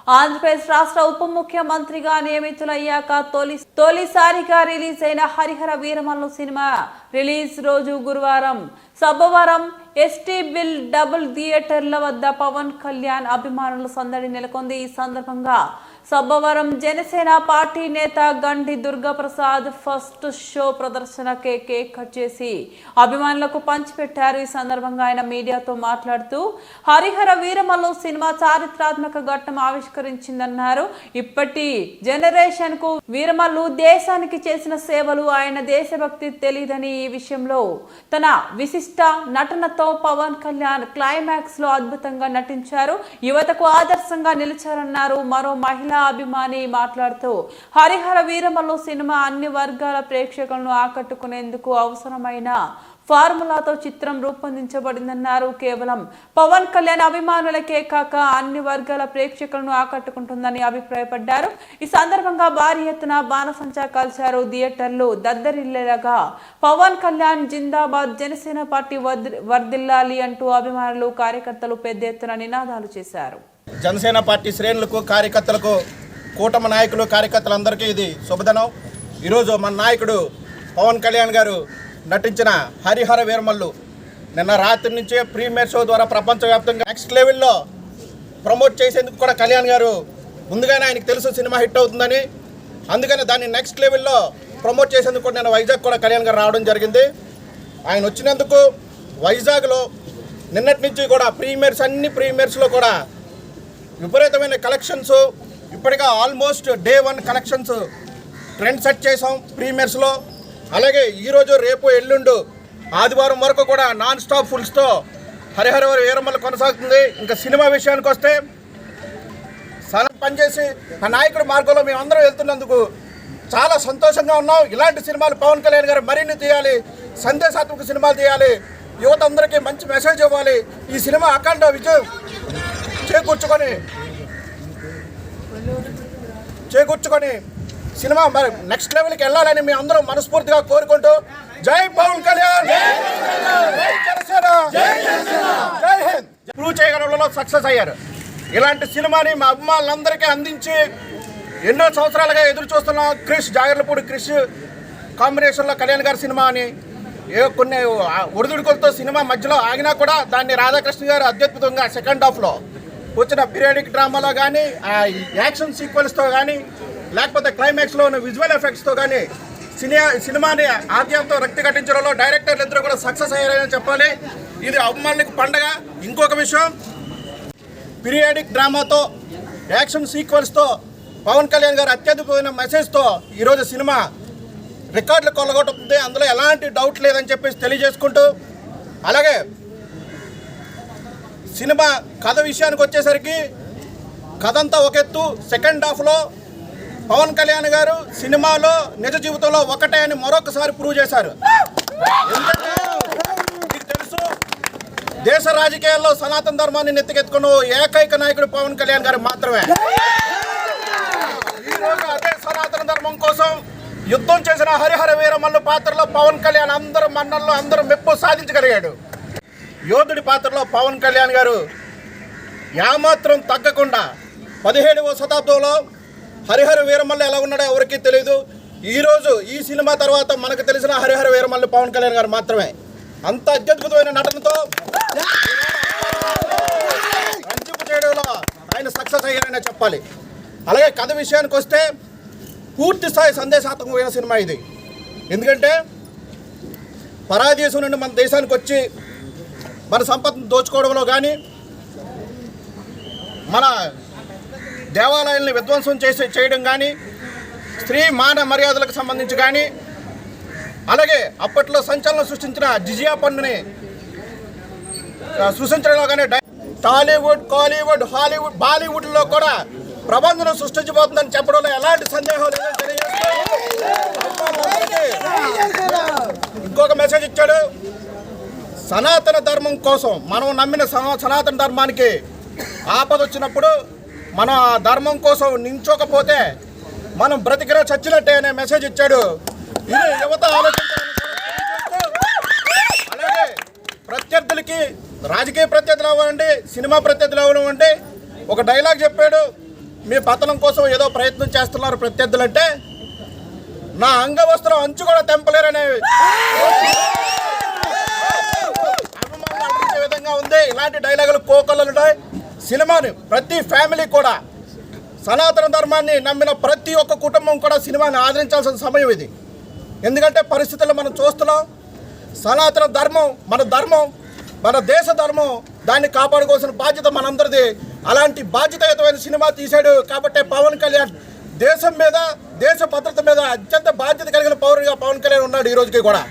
ఆంధ్రప్రదేశ్ రాష్ట్ర ఉప ముఖ్యమంత్రిగా నియమితులయ్యాక తొలిసారిగా రిలీజ్ అయిన హరిహర వీరమల్లు సినిమా రిలీజ్ రోజు గురువారం సబ్బవరం ఎస్టీ బిల్ డబుల్ థియేటర్ల వద్ద పవన్ కళ్యాణ్ అభిమానుల సందడి నెలకొంది. ఈ సందర్భంగా సబ్బవరం జనసేన పార్టీ నేత గండి దుర్గాప్రసాద్ ఫస్ట్ షో ప్రదర్శనకే కేక్ కట్ చేసి అభిమానులకు పంచిపెట్టారు. ఈ సందర్భంగా ఆయన మీడియాతో మాట్లాడుతూ హరిహర వీరమల్లు సినిమా చారిత్రాత్మక ఘట్టం ఆవిష్కరించిందన్నారు. ఇప్పటి జనరేషన్ కు వీరమల్లు దేశానికి చేసిన సేవలు, ఆయన దేశభక్తి తెలియదని ఈ విషయంలో తన విశిష్ట నటనతో పవన్ కళ్యాణ్ క్లైమాక్స్ లో అద్భుతంగా నటించారు. యువతకు ఆదర్శంగా నిలిచారన్నారు. మరో మహిళా అభిమాని మాట్లాడుతూ హరిహర వీరమల్లు సినిమా అన్ని వర్గాల ప్రేక్షకులను ఆకట్టుకునేందుకు అవసరమైన ఫార్ములాతో చిత్రం రూపొందించబడిందన్నారు. కేవలం పవన్ కళ్యాణ్ అభిమానులకే కాక అన్ని వర్గాల ప్రేక్షకులను ఆకట్టుకుంటుందని అభిప్రాయపడ్డారు. ఈ సందర్భంగా భారీ ఎత్తున బాణసంచా కాల్చారు. థియేటర్లు దద్దరిల్లేలాగా పవన్ కళ్యాణ్ జిందాబాద్, జనసేన పార్టీ వర్ధిల్లాలి అంటూ అభిమానులు, కార్యకర్తలు పెద్ద ఎత్తున నినాదాలు చేశారు. జనసేన పార్టీ శ్రేణులకు, కార్యకర్తలకు, కూటమి నాయకులు, కార్యకర్తలందరికీ ఇది శుభదినం. ఈరోజు మన నాయకుడు పవన్ కళ్యాణ్ గారు నటించిన హరిహర వీరమల్లు నిన్న రాత్రి నుంచే ప్రీమియర్ షో ద్వారా ప్రపంచవ్యాప్తంగా నెక్స్ట్ లెవెల్లో ప్రమోట్ చేసేందుకు కూడా కళ్యాణ్ గారు ముందుగానే ఆయనకు తెలుసు సినిమా హిట్ అవుతుందని. అందుకని దాన్ని నెక్స్ట్ లెవెల్లో ప్రమోట్ చేసేందుకు కూడా నేను వైజాగ్ కూడా కళ్యాణ్ గారు రావడం జరిగింది. ఆయన వచ్చినందుకు వైజాగ్లో నిన్నటి నుంచి కూడా అన్ని ప్రీమియర్స్లో కూడా విపరీతమైన కలెక్షన్స్, ఇప్పటిగా almost day 1 collections trend set చేసాం ప్రీమియర్స్లో. అలాగే ఈరోజు, రేపు, ఎల్లుండు ఆదివారం వరకు కూడా నాన్ స్టాప్ ఫుల్స్తో హరిహర వీరమల్లు కొనసాగుతుంది. ఇంకా సినిమా విషయానికి వస్తే సనం పనిచేసి ఆ నాయకుడి మార్గంలో మేము అందరం వెళ్తున్నందుకు చాలా సంతోషంగా ఉన్నాం. ఇలాంటి సినిమాలు పవన్ కళ్యాణ్ గారు మరిన్ని తీయాలి, సందేశాత్మక సినిమాలు తీయాలి, యువత అందరికీ మంచి మెసేజ్ ఇవ్వాలి. ఈ సినిమా అఖండ విజయం చేకూర్చుకొని సినిమా మరి నెక్స్ట్ లెవెల్కి వెళ్ళాలని మేము అందరం మనస్ఫూర్తిగా కోరుకుంటూ జై పవన్ కళ్యాణ్, జై జనసేన, జై హింద్. ప్రూవ్ చేయగలంలో సక్సెస్ అయ్యారు. ఇలాంటి సినిమాని మా అభిమానులందరికీ అందించి ఎన్నో సంవత్సరాలుగా ఎదురు చూస్తున్నాం. జాగర్లపూడి క్రిష్ కాంబినేషన్లో కళ్యాణ్ గారి సినిమా అని కొన్ని ఒడిదుడుకులతో సినిమా మధ్యలో ఆగినా కూడా దాన్ని రాధాకృష్ణ గారు అత్యద్భుతంగా సెకండ్ హాఫ్లో వచ్చిన పీరియాడిక్ డ్రామాలో కానీ, యాక్షన్ సీక్వెన్స్తో కానీ, లేకపోతే క్లైమాక్స్లో ఉన్న విజువల్ ఎఫెక్ట్స్తో కానీ సినిమాని ఆద్యంతో రక్తి కట్టించడంలో డైరెక్టర్లు ఇద్దరు కూడా సక్సెస్ అయ్యారని చెప్పాలి. ఇది అభిమానులకు పండగ. ఇంకొక విషయం, పీరియాడిక్ డ్రామాతో, యాక్షన్ సీక్వెన్స్తో పవన్ కళ్యాణ్ గారు అత్యద్భుతమైన మెసేజ్తో ఈరోజు సినిమా రికార్డులు కొల్లగొట్టుతుంది. అందులో ఎలాంటి డౌట్ లేదని చెప్పేసి తెలియజేసుకుంటూ, అలాగే సినిమా కథ విషయానికి వచ్చేసరికి కథ అంతా ఒక ఎత్తు. సెకండ్ హాఫ్లో పవన్ కళ్యాణ్ గారు సినిమాలో నిజ జీవితంలో ఒకటే అని మరొకసారి ప్రూవ్ చేశారు. ఎందుకంటే మీకు తెలుసు, దేశ రాజకీయాల్లో సనాతన ధర్మాన్ని నెత్తికెత్తుకున్న ఏకైక నాయకుడు పవన్ కళ్యాణ్ గారు మాత్రమే. ఈరోజు అదే సనాతన ధర్మం కోసం యుద్ధం చేసిన హరిహర వీరమల్లు పాత్రలో పవన్ కళ్యాణ్ అందరూ మన్నల్లో అందరూ మెప్పు సాధించగలిగాడు. యోధుడి పాత్రలో పవన్ కళ్యాణ్ గారు ఏమాత్రం తగ్గకుండా 17వ శతాబ్దంలో హరిహర వీరమల్లు ఎలా ఉన్నాడో ఎవరికీ తెలియదు. ఈరోజు ఈ సినిమా తర్వాత మనకు తెలిసిన హరిహర వీరమల్లు పవన్ కళ్యాణ్ గారు మాత్రమే. అంత అత్యద్భుతమైన నటనతో రంజింపు చేయడంలో ఆయన సక్సెస్ అయ్యారనే చెప్పాలి. అలాగే కథ విషయానికి వస్తే పూర్తి స్థాయి సందేశాత్మకమైన సినిమా ఇది. ఎందుకంటే పరాదేశం నుండి మన దేశానికి వచ్చి మన సంపదను దోచుకోవడంలో కానీ, మన దేవాలయాల్ని విధ్వంసం చేయడం కానీ, స్త్రీ మాన మర్యాదలకు సంబంధించి కానీ, అలాగే అప్పట్లో సంచలనం సృష్టించిన జిజియా పన్నుని సృష్టించడంలో కానీ, టాలీవుడ్, కాలీవుడ్, హాలీవుడ్, బాలీవుడ్లో కూడా ప్రబంధనం సృష్టించబోతుందని చెప్పడంలో ఎలాంటి సందేహం లేదని తెలియజేస్తూ ఇంకొక మెసేజ్ ఇచ్చాడు. సనాతన ధర్మం కోసం మనం నమ్మిన సనాతన ధర్మానికి ఆపద వచ్చినప్పుడు మనం ఆ ధర్మం కోసం నించోకపోతే మనం బ్రతికినా చచ్చినట్టే అనే మెసేజ్ ఇచ్చాడు. ఇది యువత ఆలోచించాలని. అలాగే ప్రత్యర్థులకి, రాజకీయ ప్రత్యర్థులు అవ్వండి, సినిమా ప్రత్యర్థులు అవ్వనివ్వండి, ఒక డైలాగ్ చెప్పాడు, మీ పతనం కోసం ఏదో ప్రయత్నం చేస్తున్నారు ప్రత్యర్థులంటే నా అంగవస్త్రం అంచు కూడా తెంపలేరనే అభిమానులు అనిపించే విధంగా ఉంది. ఇలాంటి డైలాగులు కోకొల్లలు ఉంటాయి. సినిమాని ప్రతి ఫ్యామిలీ కూడా సనాతన ధర్మాన్ని నమ్మిన ప్రతి ఒక్క కుటుంబం కూడా సినిమాని ఆదరించాల్సిన సమయం ఇది. ఎందుకంటే పరిస్థితుల్లో మనం చూస్తున్నాం. సనాతన ధర్మం మన దేశ ధర్మం, దాన్ని కాపాడుకోవాల్సిన బాధ్యత మనందరిది. అలాంటి బాధ్యతాయుతమైన సినిమా తీశాడు కాబట్టి పవన్ కళ్యాణ్ దేశం మీద, దేశ భద్రత మీద అత్యంత బాధ్యత కలిగిన పౌరుడిగా పవన్ కళ్యాణ్ ఉన్నాడు ఈ రోజుకి కూడా.